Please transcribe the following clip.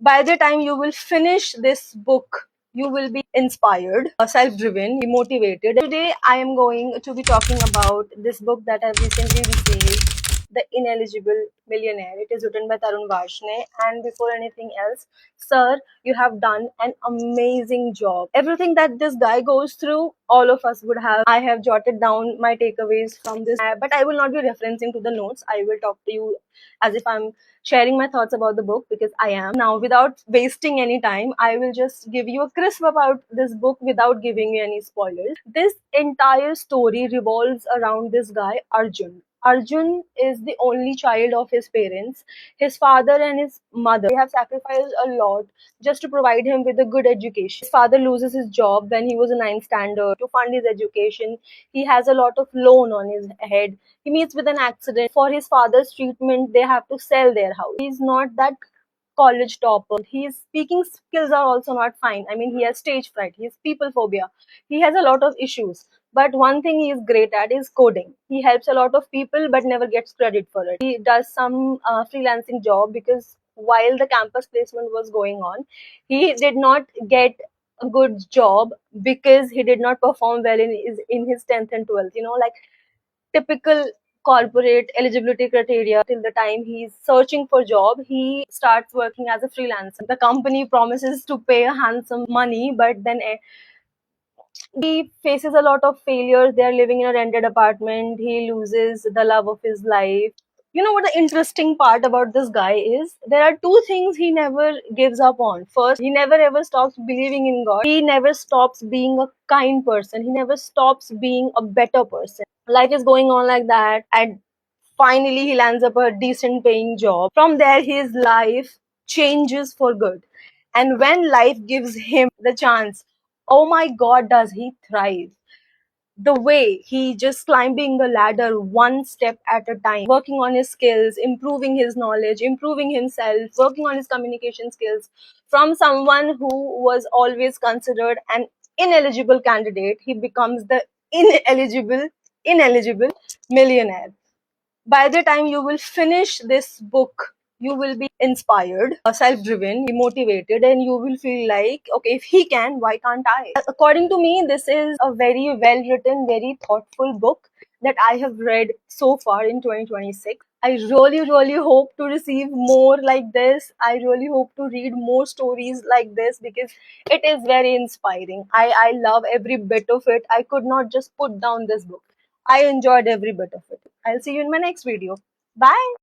By the time you will finish this book, you will be inspired, self-driven, motivated. Today, I am going to be talking about this book that I've recently received, The Ineligible Millionaire. It is written by Tarun Varshney. And before anything else, sir, you have done an amazing job. Everything that this guy goes through, all of us would have. I have jotted down my takeaways from this, but I will not be referencing to the notes. I will talk to you as if I'm sharing my thoughts about the book, because I am. Now, without wasting any time, I will just give you a crisp about this book without giving you any spoilers. This entire story revolves around this guy, Arjun. Arjun is the only child of his parents. His father and his mother, they have sacrificed a lot just to provide him with a good education. His father loses his job when he was a ninth standard. To fund his education, he has a lot of loan on his head. He meets with an accident. For his father's treatment, they have to sell their house. He's not that college topper. His speaking skills are also not fine. I mean, he has stage fright. He has people phobia. He has a lot of issues. But one thing he is great at is coding. He helps a lot of people but never gets credit for it. He does some freelancing job because while the campus placement was going on, he did not get a good job because he did not perform well in his 10th and 12th. Like typical corporate eligibility criteria. Till the time he's searching for job, he starts working as a freelancer. The company promises to pay a handsome money, but then he faces a lot of failures. They're living in a rented apartment. He loses the love of his life. You know what the interesting part about this guy is? There are two things he never gives up on. First, he never ever stops believing in God. He never stops being a kind person. He never stops being a better person. Life is going on like that, and finally he lands up a decent paying job. From there, his life changes for good. And when life gives him the chance, oh my God, does he thrive. The way he just climbing the ladder one step at a time, working on his skills, improving his knowledge, improving himself, working on his communication skills. From someone who was always considered an ineligible candidate, he becomes the ineligible millionaire. By the time you will finish this book, you will be inspired, self-driven, motivated, and you will feel like, okay, if he can, why can't I? According to me, this is a very well written, very thoughtful book that I have read so far in 2026. I really, really hope to receive more like this. I really hope to read more stories like this because it is very inspiring. I love every bit of it. I could not just put down this book. I enjoyed every bit of it. I'll see you in my next video. Bye.